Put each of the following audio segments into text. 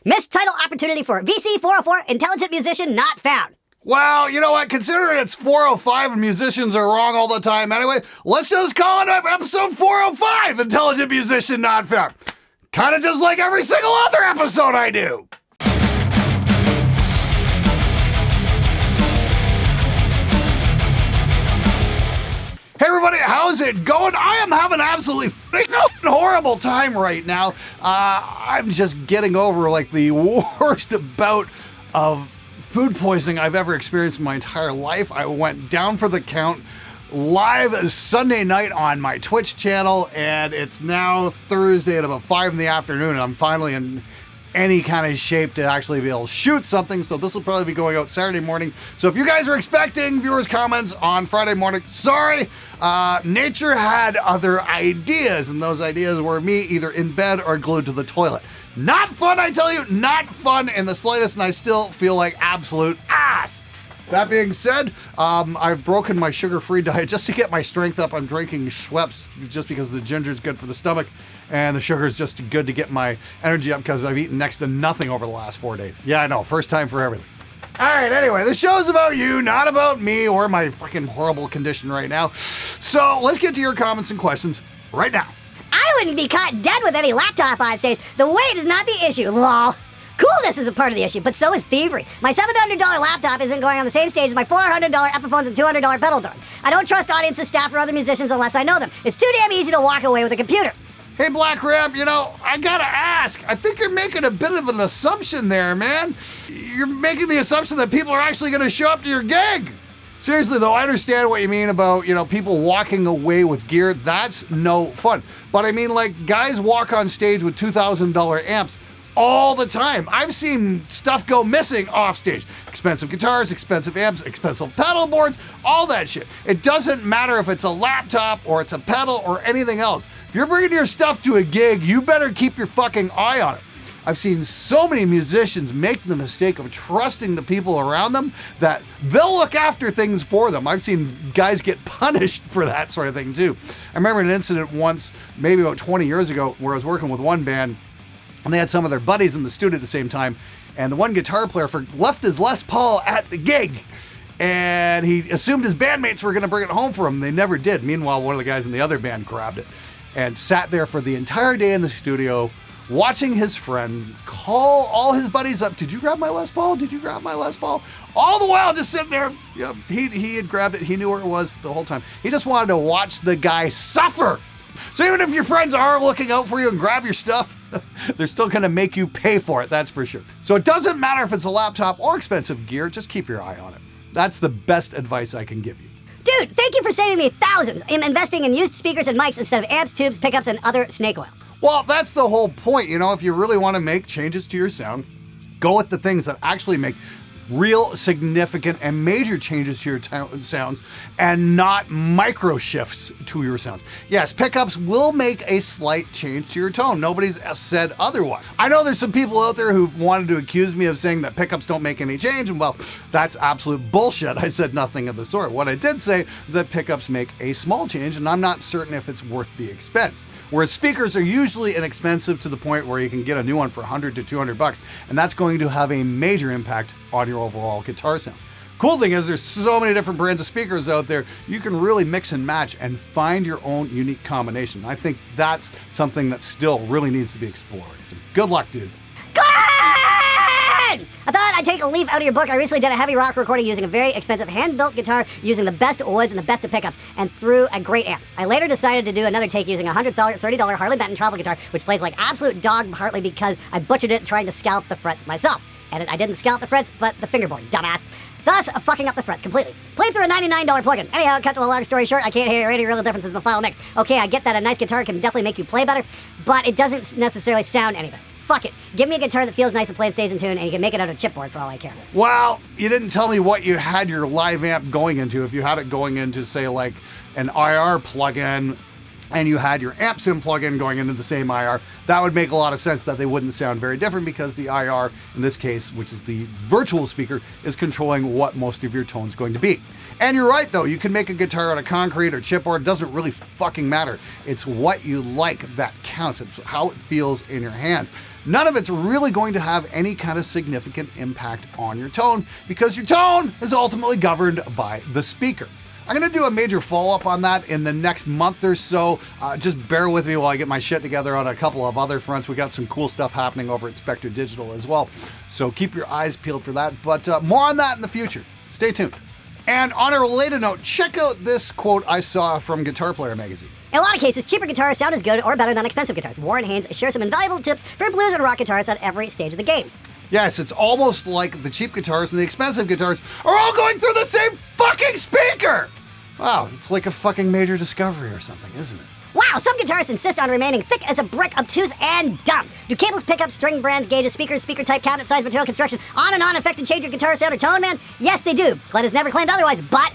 Missed title opportunity for VC 404, Intelligent Musician Not Found. Well, you know what? Considering it's 405 and musicians are wrong all the time anyway, let's just call it episode 405, Intelligent Musician Not Found. Kind of just like every single other episode I do. Hey everybody, how's it going? I am having absolutely freaking horrible time right now. I'm just getting over like the worst bout of food poisoning I've ever experienced in my entire life. I went down for the count live Sunday night on my Twitch channel, and it's now Thursday at about 5 in the afternoon, and I'm finally in any kind of shape to actually be able to shoot something. So this will probably be going out Saturday morning. So if you guys were expecting viewers' comments on Friday morning, sorry. Nature had other ideas, and those ideas were me either in bed or glued to the toilet. Not fun, I tell you, not fun in the slightest, and I still feel like absolute ass. That being said, I've broken my sugar-free diet just to get my strength up. I'm drinking Schweppes just because the ginger's good for the stomach, and the sugar's just good to get my energy up because I've eaten next to nothing over the last 4 days. Yeah, I know, first time for everything. All right, anyway, the show's about you, not about me or my fucking horrible condition right now. So let's get to your comments and questions right now. I wouldn't be caught dead with any laptop on stage. The weight is not the issue, lol. Coolness is a part of the issue, but so is thievery. My $700 laptop isn't going on the same stage as my $400 Epiphones and $200 pedal door. I don't trust audiences, staff, or other musicians unless I know them. It's too damn easy to walk away with a computer. Hey, Black Ramp, you know, I gotta ask. I think you're making a bit of an assumption there, man. You're making the assumption that people are actually gonna show up to your gig. Seriously, though, I understand what you mean about, you know, people walking away with gear. That's no fun. But I mean, like, guys walk on stage with $2,000 amps all the time. I've seen stuff go missing off stage. Expensive guitars, expensive amps, expensive pedal boards, all that shit. It doesn't matter if it's a laptop or it's a pedal or anything else. If you're bringing your stuff to a gig, you better keep your fucking eye on it. I've seen so many musicians make the mistake of trusting the people around them that they'll look after things for them. I've seen guys get punished for that sort of thing too. I remember an incident once, maybe about 20 years ago, where I was working with one band, and they had some of their buddies in the studio at the same time, and the one guitar player left his Les Paul at the gig, and he assumed his bandmates were going to bring it home for him. They never did. Meanwhile, one of the guys in the other band grabbed it and sat there for the entire day in the studio watching his friend call all his buddies up. Did you grab my Les Paul? Did you grab my Les Paul? All the while just sitting there. Yeah, he had grabbed it. He knew where it was the whole time. He just wanted to watch the guy suffer. So even if your friends are looking out for you and grab your stuff, they're still going to make you pay for it, that's for sure. So it doesn't matter if it's a laptop or expensive gear, just keep your eye on it. That's the best advice I can give you. Dude, thank you for saving me thousands. I'm investing in used speakers and mics instead of amps, tubes, pickups, and other snake oil. Well, that's the whole point. You know, if you really want to make changes to your sound, go with the things that actually make real significant and major changes to your sounds and not micro shifts to your sounds. Yes, pickups will make a slight change to your tone. Nobody's said otherwise. I know there's some people out there who've wanted to accuse me of saying that pickups don't make any change, and well, that's absolute bullshit. I said nothing of the sort. What I did say is that pickups make a small change, and I'm not certain if it's worth the expense. Whereas speakers are usually inexpensive to the point where you can get a new one for $100 to $200, and that's going to have a major impact on your overall guitar sound. Cool thing is there's so many different brands of speakers out there, you can really mix and match and find your own unique combination. I think that's something that still really needs to be explored. So good luck, dude. I thought I'd take a leaf out of your book. I recently did a heavy rock recording using a very expensive hand-built guitar using the best woods and the best of pickups and through a great amp. I later decided to do another take using a $130 Harley Benton travel guitar, which plays like absolute dog, partly because I butchered it trying to scalp the frets myself. And I didn't scalp the frets, but the fingerboard, dumbass. Thus, fucking up the frets completely. Played through a $99 plugin. Anyhow, cut to a long story short, I can't hear any real differences in the final mix. Okay, I get that a nice guitar can definitely make you play better, but it doesn't necessarily sound any better. Fuck it. Give me a guitar that feels nice and plays, stays in tune, and you can make it out of chipboard for all I care. Well, you didn't tell me what you had your live amp going into. If you had it going into, say, like an IR plugin, and you had your amp sim plugin going into the same IR, that would make a lot of sense that they wouldn't sound very different because the IR, in this case, which is the virtual speaker, is controlling what most of your tone's going to be. And you're right, though. You can make a guitar out of concrete or chipboard. It doesn't really fucking matter. It's what you like that counts. It's how it feels in your hands. none of it's really going to have any kind of significant impact on your tone because your tone is ultimately governed by the speaker. I'm going to do a major follow-up on that in the next month or so. Just bear with me while I get my shit together on a couple of other fronts. We got some cool stuff happening over at Spectre Digital as well. So keep your eyes peeled for that. But more on that in the future. Stay tuned. And on a related note, check out this quote I saw from Guitar Player magazine. In a lot of cases, cheaper guitars sound as good or better than expensive guitars. Warren Haynes shares some invaluable tips for blues and rock guitarists at every stage of the game. Yes, it's almost like the cheap guitars and the expensive guitars are all going through the same fucking speaker! Wow, it's like a fucking major discovery or something, isn't it? Wow, some guitarists insist on remaining thick as a brick, obtuse, and dumb. Do cables, pickups, string brands, gauges, speakers, speaker type, cabinet size, material construction, on and on affect and change your guitar sound or tone, man? Yes, they do. Glenn has never claimed otherwise, but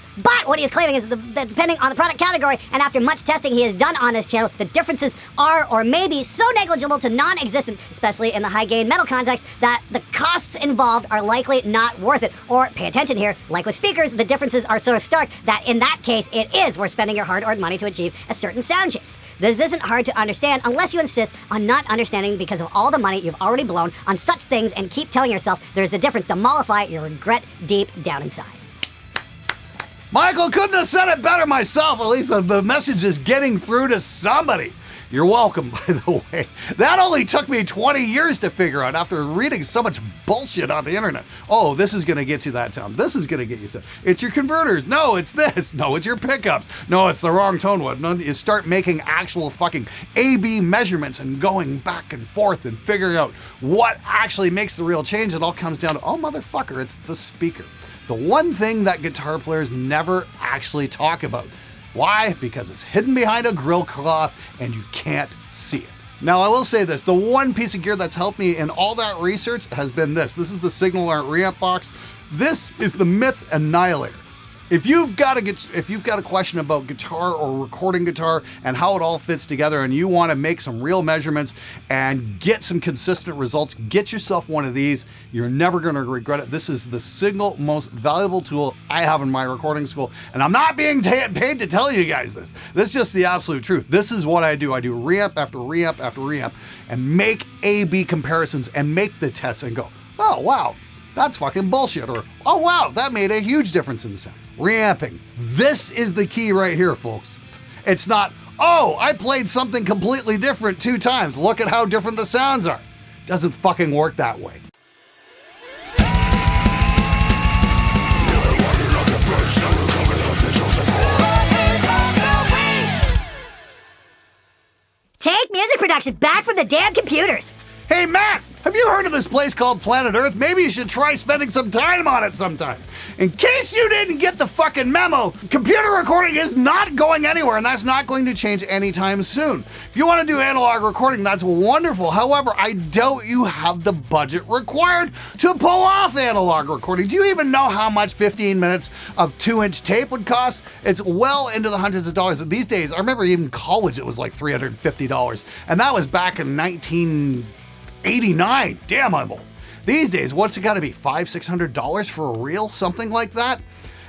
what he is claiming is that depending on the product category, and after much testing he has done on this channel, the differences are or may be so negligible to non-existent, especially in the high-gain metal context, that the costs involved are likely not worth it. Or, pay attention here, like with speakers, the differences are so stark that in that case, it is worth spending your hard-earned money to achieve a certain sound change. This isn't hard to understand unless you insist on not understanding because of all the money you've already blown on such things and keep telling yourself there's a difference to mollify your regret deep down inside. Michael, couldn't have said it better myself. At least the message is getting through to somebody. You're welcome, by the way. That only took me 20 years to figure out after reading so much bullshit on the internet. Oh, this is going to get you that sound. This is going to get you sound. It's your converters. No, it's this. No, it's your pickups. No, it's the wrong tone wood. No, you start making actual fucking A-B measurements and going back and forth and figuring out what actually makes the real change. It all comes down to, oh, motherfucker, it's the speaker. The one thing that guitar players never actually talk about. Why? Because it's hidden behind a grill cloth and you can't see it. Now, I will say this, the one piece of gear that's helped me in all that research has been this. This is the Signal Art reamp box. This is the Myth Annihilator. If you've got a question about guitar or recording guitar and how it all fits together and you want to make some real measurements and get some consistent results, get yourself one of these. You're never going to regret it. This is the single most valuable tool I have in my recording school. And I'm not being paid to tell you guys this. This is just the absolute truth. This is what I do. I do reamp after reamp after reamp and make A-B comparisons and make the tests and go, oh, wow, that's fucking bullshit. Or, oh, wow, that made a huge difference in the sound. Reamping. This is the key right here, folks. It's not, oh, I played something completely different 2 times. Look at how different the sounds are. Doesn't fucking work that way. Take music production back from the damn computers. Hey, Matt, have you heard of this place called Planet Earth? Maybe you should try spending some time on it sometime. In case you didn't get the fucking memo, computer recording is not going anywhere, and that's not going to change anytime soon. If you want to do analog recording, that's wonderful. However, I doubt you have the budget required to pull off analog recording. Do you even know how much 15 minutes of 2-inch tape would cost? It's well into the hundreds of dollars. These days, I remember even college, it was like $350, and that was back in 1989. Damn, I'm old. These days, what's it gotta be, $500-600 for a reel? Something like that?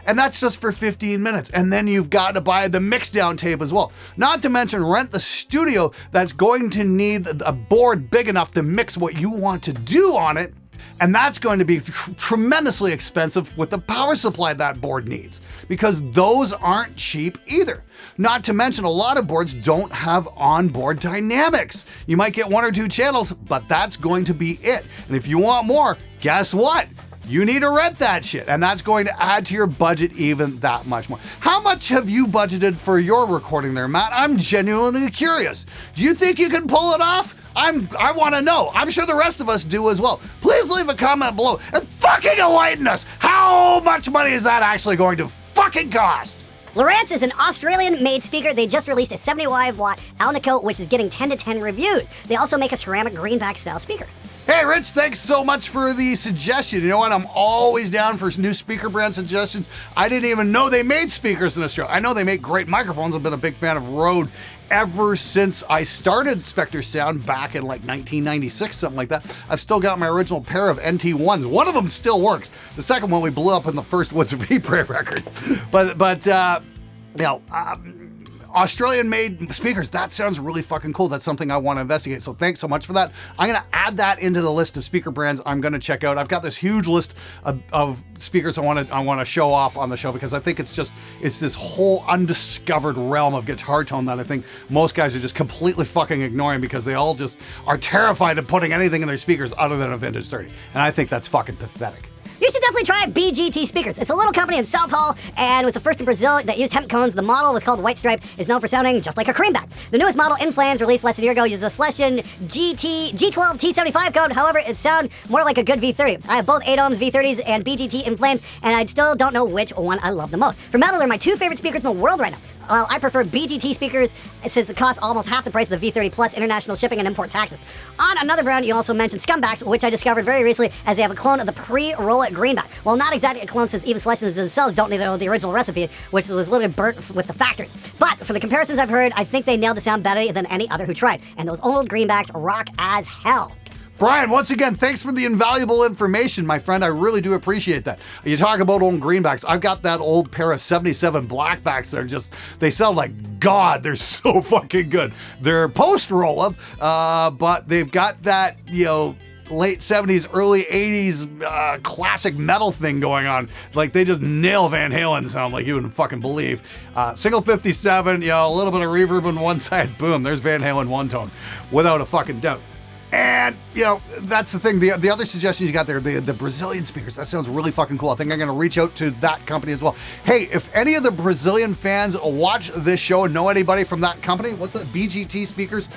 And that's just for 15 minutes. And then you've got to buy the mix-down tape as well. Not to mention rent the studio that's going to need a board big enough to mix what you want to do on it. And that's going to be tremendously expensive with the power supply that board needs, because those aren't cheap either. Not to mention a lot of boards don't have onboard dynamics. You might get 1 or 2 channels, but that's going to be it. And if you want more, guess what? You need to rent that shit, and that's going to add to your budget even that much more. How much have you budgeted for your recording there, Matt? I'm genuinely curious. Do you think you can pull it off? I want to know. I'm sure the rest of us do as well. Please leave a comment below and fucking enlighten us. How much money is that actually going to fucking cost? Lowrance is an Australian-made speaker. They just released a 75-watt Alnico, which is getting 10 to 10 reviews. They also make a ceramic greenback style speaker. Hey, Rich, thanks so much for the suggestion. You know what? I'm always down for new speaker brand suggestions. I didn't even know they made speakers in Australia. I know they make great microphones. I've been a big fan of Rode ever since I started Spectre Sound back in like 1996, something like that. I've still got my original pair of NT1s. One of them still works. The second one we blew up in the first Woods of Replay record. But you know, Australian-made speakers. That sounds really fucking cool. That's something I want to investigate. So thanks so much for that. I'm going to add that into the list of speaker brands I'm going to check out. I've got this huge list of speakers I want to show off on the show because I think it's this whole undiscovered realm of guitar tone that I think most guys are just completely fucking ignoring because they all just are terrified of putting anything in their speakers other than a vintage 30. And I think that's fucking pathetic. You should definitely try BGT Speakers. It's a little company in Sao Paulo and was the first in Brazil that used hemp cones. The model was called White Stripe, is known for sounding just like a creamback. The newest model, In Flames, released less than a year ago, uses a Schlesian G12 T75 code. However, it sounds more like a good V30. I have both 8 ohms V30s and BGT In Flames, and I still don't know which one I love the most. For metal, they're my two favorite speakers in the world right now. I prefer BGT speakers since it costs almost half the price of the V30 plus international shipping and import taxes. On another brand, you also mentioned Scumbacks, which I discovered very recently as they have a clone of the pre-roll-it greenback. Well, not exactly a clone since even Schlesians themselves don't know the original recipe, which was literally burnt with the factory. But for the comparisons I've heard, I think they nailed the sound better than any other who tried. And those old greenbacks rock as hell. Brian, once again, thanks for the invaluable information, my friend. I really do appreciate that. You talk about old greenbacks. I've got that old pair of 77 blackbacks that are just, they sound like God. They're so fucking good. They're post roll-up, but they've got that, late 70s, early 80s classic metal thing going on. Like they just nail Van Halen sound like you wouldn't fucking believe. Single 57, a little bit of reverb on one side, boom, there's Van Halen one tone, without a fucking doubt. And, that's the thing. The other suggestions you got there, the Brazilian speakers, that sounds really fucking cool. I think I'm going to reach out to that company as well. Hey, if any of the Brazilian fans watch this show and know anybody from that company, what's that, BGT speakers,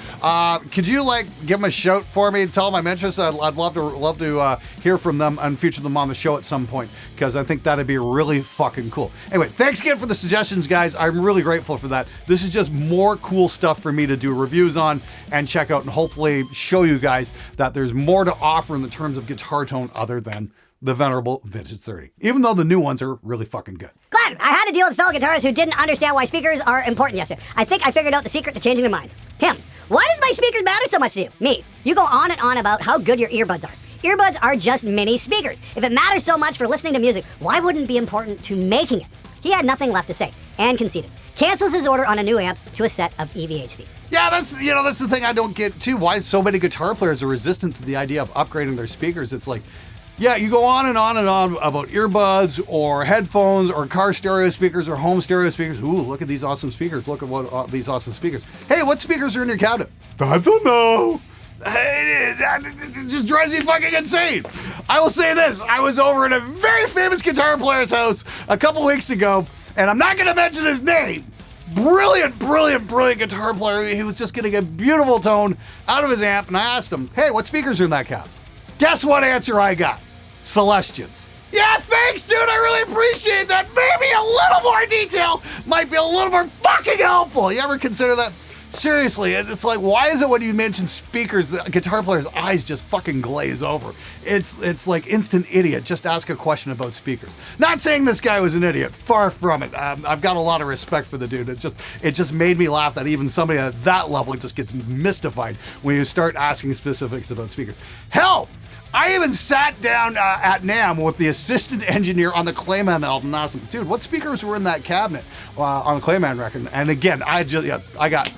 could you give them a shout for me and tell them I'm interested? I'd love to hear from them and feature them on the show at some point because I think that'd be really fucking cool. Anyway, thanks again for the suggestions, guys. I'm really grateful for that. This is just more cool stuff for me to do reviews on and check out and hopefully show you guys that there's more to offer in the terms of guitar tone other than the venerable vintage 30, even though the new ones are really fucking good. Glad I had to deal with fellow guitarists who didn't understand why speakers are important yesterday. I think I figured out the secret to changing their minds. Him. Why does my speakers matter so much to you? Me. You go on and on about how good your earbuds are. Earbuds are just mini speakers. If it matters so much for listening to music, why wouldn't it be important to making it? He had nothing left to say and conceded. Cancels his order on a new amp to a set of EVH speakers. Yeah, that's the thing I don't get too. Why so many guitar players are resistant to the idea of upgrading their speakers. It's like, yeah, you go on and on and on about earbuds or headphones or car stereo speakers or home stereo speakers. Ooh, look at these awesome speakers. Look at what these awesome speakers. Hey, what speakers are in your cabinet? I don't know. It just drives me fucking insane. I will say this. I was over at a very famous guitar player's house a couple weeks ago, and I'm not going to mention his name. Brilliant guitar player. He was just getting a beautiful tone out of his amp, and I asked him, hey, what speakers are in that cab? Guess what answer I got? Celestians. Yeah, thanks, dude. I really appreciate that. Maybe a little more detail might be a little more fucking helpful. You ever consider that? Seriously, it's like, why is it when you mention speakers, the guitar player's eyes just fucking glaze over? It's like instant idiot. Just ask a question about speakers. Not saying this guy was an idiot. Far from it. I've got a lot of respect for the dude. It just made me laugh that even somebody at that level just gets mystified when you start asking specifics about speakers. Hell, I even sat down at NAMM with the assistant engineer on the Clayman album and asked him, dude, what speakers were in that cabinet on the Clayman record? And again, I got,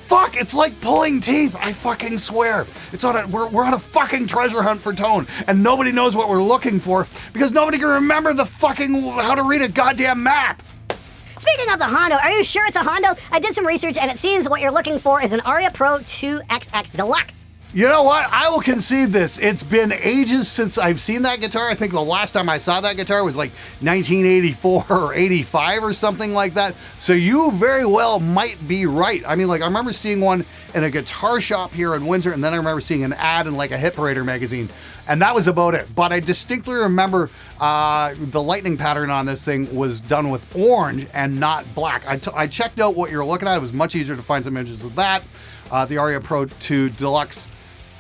fuck, it's like pulling teeth. I fucking swear. We're on a fucking treasure hunt for tone, and nobody knows what we're looking for because nobody can remember how to read a goddamn map. Speaking of the Hondo, are you sure it's a Hondo? I did some research, and it seems what you're looking for is an Aria Pro 2XX Deluxe. You know what? I will concede this. It's been ages since I've seen that guitar. I think the last time I saw that guitar was like 1984 or 85 or something like that. So you very well might be right. I mean, I remember seeing one in a guitar shop here in Windsor, and then I remember seeing an ad in a Hit Parader magazine, and that was about it. But I distinctly remember the lightning pattern on this thing was done with orange and not black. I checked out what you're looking at. It was much easier to find some images of that. The Aria Pro 2 Deluxe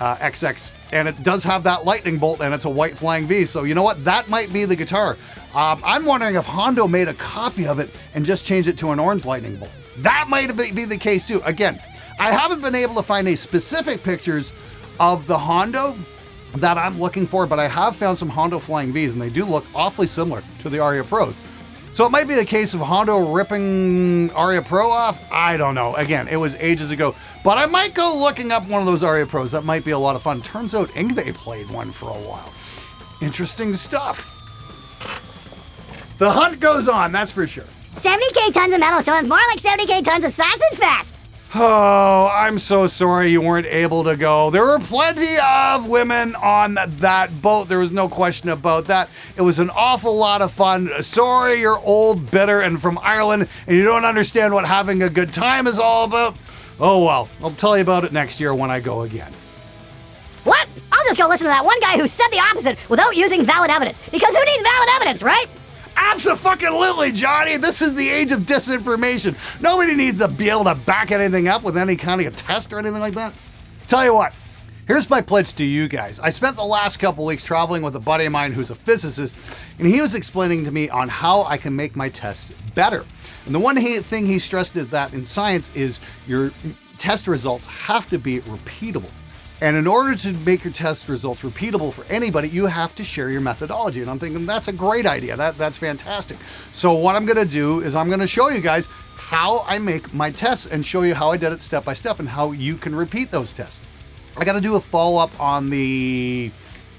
XX, and it does have that lightning bolt, and it's a white flying V. So you know what? That might be the guitar. I'm wondering if Hondo made a copy of it and just changed it to an orange lightning bolt. That might be the case too. Again, I haven't been able to find any specific pictures of the Hondo that I'm looking for, but I have found some Hondo flying Vs, and they do look awfully similar to the Aria Pros. So it might be the case of Hondo ripping Aria Pro off. I don't know. Again, it was ages ago. But I might go looking up one of those Aria Pros. That might be a lot of fun. Turns out Ingve played one for a while. Interesting stuff. The hunt goes on, that's for sure. 70k tons of metal, so it's more like 70k tons of sausage fest. Oh, I'm so sorry you weren't able to go. There were plenty of women on that boat. There was no question about that. It was an awful lot of fun. Sorry you're old, bitter, and from Ireland, and you don't understand what having a good time is all about. Oh well, I'll tell you about it next year when I go again. What? I'll just go listen to that one guy who said the opposite without using valid evidence. Because who needs valid evidence, right? Abso-fucking-lutely, Johnny. This is the age of disinformation. Nobody needs to be able to back anything up with any kind of test or anything like that. Tell you what, here's my pledge to you guys. I spent the last couple weeks traveling with a buddy of mine who's a physicist, and he was explaining to me on how I can make my tests better. And the one thing he stressed is that in science is your test results have to be repeatable. And in order to make your test results repeatable for anybody, you have to share your methodology. And I'm thinking that's a great idea. That's fantastic. So what I'm gonna do is I'm gonna show you guys how I make my tests and show you how I did it step by step and how you can repeat those tests. I gotta do a follow-up on the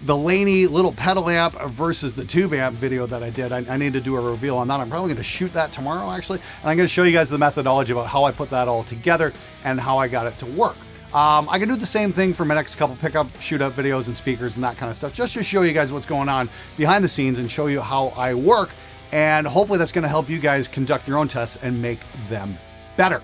Laney little pedal amp versus the tube amp video that I did. I need to do a reveal on that. I'm probably gonna shoot that tomorrow actually. And I'm gonna show you guys the methodology about how I put that all together and how I got it to work. I can do the same thing for my next couple pickup, shootout videos and speakers and that kind of stuff, just to show you guys what's going on behind the scenes and show you how I work. And hopefully that's going to help you guys conduct your own tests and make them better.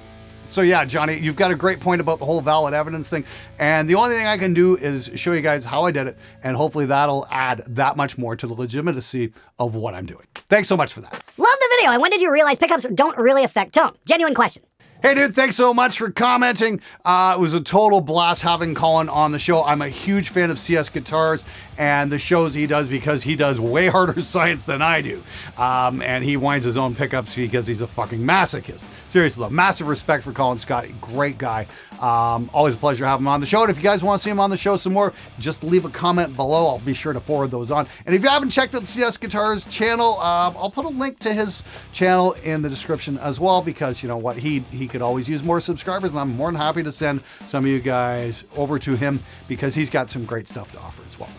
So yeah, Johnny, you've got a great point about the whole valid evidence thing. And the only thing I can do is show you guys how I did it. And hopefully that'll add that much more to the legitimacy of what I'm doing. Thanks so much for that. Love the video. And when did you realize pickups don't really affect tone? Genuine question. Hey dude, thanks so much for commenting. It was a total blast having Colin on the show. I'm a huge fan of CS Guitars and the shows he does because he does way harder science than I do. And he winds his own pickups because he's a fucking masochist. Seriously though, massive respect for Colin Scott, great guy. Always a pleasure having him on the show. And if you guys want to see him on the show some more, just leave a comment below. I'll be sure to forward those on. And if you haven't checked out the CS Guitars channel, I'll put a link to his channel in the description as well, because you know what, he could always use more subscribers, and I'm more than happy to send some of you guys over to him because he's got some great stuff to offer as well.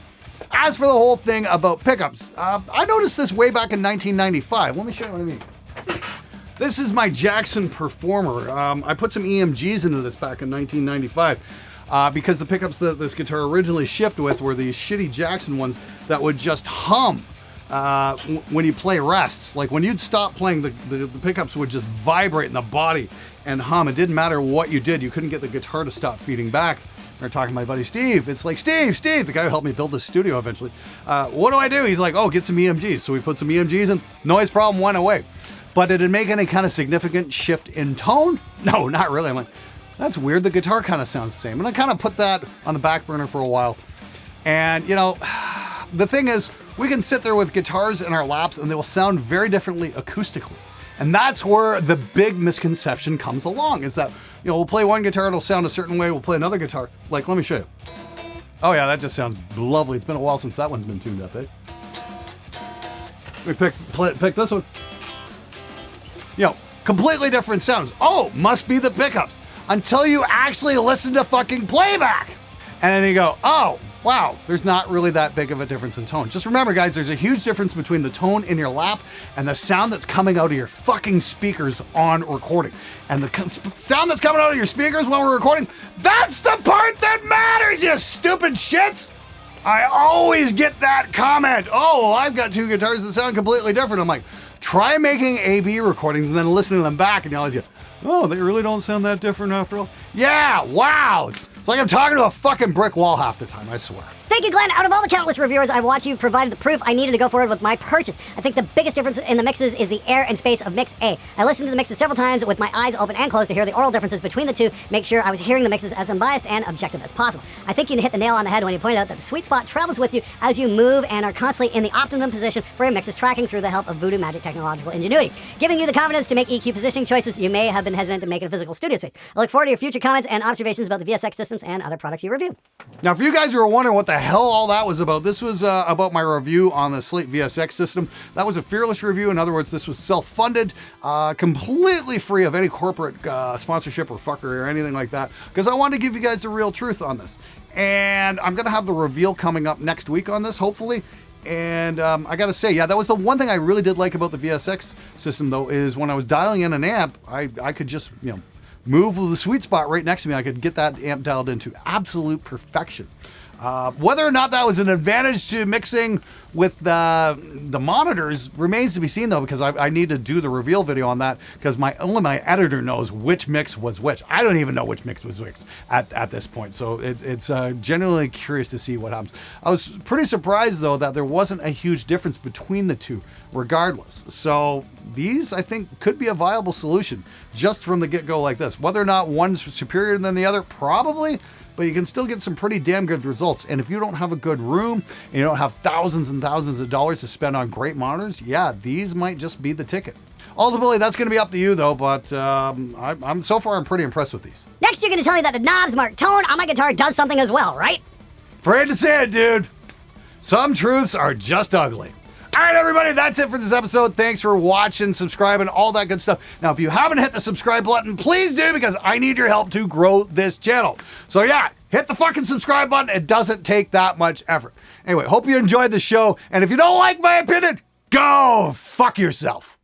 As for the whole thing about pickups, I noticed this way back in 1995. Let me show you what I mean. This is my Jackson Performer. I put some EMGs into this back in 1995 because the pickups that this guitar originally shipped with were these shitty Jackson ones that would just hum when you play rests. Like when you'd stop playing, the pickups would just vibrate in the body and hum. It didn't matter what you did. You couldn't get the guitar to stop feeding back. We were talking to my buddy Steve. It's like, Steve, the guy who helped me build the studio eventually. What do I do? He's like, oh, get some EMGs. So we put some EMGs in. Noise problem went away. But did it make any kind of significant shift in tone? No, not really. I'm like, that's weird. The guitar kind of sounds the same. And I kind of put that on the back burner for a while. And, you know, the thing is, we can sit there with guitars in our laps and they will sound very differently acoustically. And that's where the big misconception comes along, is that, you know, we'll play one guitar, it'll sound a certain way, we'll play another guitar. Like, let me show you. Oh yeah, that just sounds lovely. It's been a while since that one's been tuned up, eh? We pick this one. You know, completely different sounds. Oh, must be the pickups. Until you actually listen to fucking playback. And then you go, oh, wow, there's not really that big of a difference in tone. Just remember, guys, there's a huge difference between the tone in your lap and the sound that's coming out of your fucking speakers on recording. And the sound that's coming out of your speakers when we're recording, that's the part that matters, you stupid shits! I always get that comment. Oh, I've got two guitars that sound completely different. I'm like, try making A/B recordings and then listening to them back and you always go, oh, they really don't sound that different after all. Yeah, wow. It's like I'm talking to a fucking brick wall half the time, I swear. Thank you, Glenn. Out of all the countless reviewers I've watched, you provided the proof I needed to go forward with my purchase. I think the biggest difference in the mixes is the air and space of Mix A. I listened to the mixes several times with my eyes open and closed to hear the oral differences between the two, make sure I was hearing the mixes as unbiased and objective as possible. I think you hit the nail on the head when you pointed out that the sweet spot travels with you as you move and are constantly in the optimum position for your mixes tracking through the help of voodoo magic technological ingenuity, giving you the confidence to make EQ positioning choices you may have been hesitant to make in a physical studio space. I look forward to your future comments and observations about the VSX system systems and other products you review. Now, for you guys who are wondering what the hell all that was about, this was about my review on the Slate VSX system. That was a fearless review. In other words, this was self-funded, completely free of any corporate sponsorship or fuckery or anything like that, because I wanted to give you guys the real truth on this. And I'm going to have the reveal coming up next week on this, hopefully. And I got to say, yeah, that was the one thing I really did like about the VSX system, though, is when I was dialing in an amp, I could just, move the sweet spot right next to me. I could get that amp dialed into absolute perfection. Whether or not that was an advantage to mixing with the monitors remains to be seen, though, because I need to do the reveal video on that, because only my editor knows which mix was which. I don't even know which mix was which at this point, so it's genuinely curious to see what happens. I was pretty surprised, though, that there wasn't a huge difference between the two regardless. So these, I think, could be a viable solution just from the get-go like this. Whether or not one's superior than the other, probably, but you can still get some pretty damn good results. And if you don't have a good room and you don't have thousands and thousands of dollars to spend on great monitors, yeah, these might just be the ticket. Ultimately, that's going to be up to you, though, but I'm so far, I'm pretty impressed with these. Next, you're going to tell me that the knobs marked tone on my guitar does something as well, right? Afraid to say it, dude. Some truths are just ugly. All right, everybody, that's it for this episode. Thanks for watching, subscribing, all that good stuff. Now, if you haven't hit the subscribe button, please do, because I need your help to grow this channel. So yeah, hit the fucking subscribe button. It doesn't take that much effort. Anyway, hope you enjoyed the show. And if you don't like my opinion, go fuck yourself.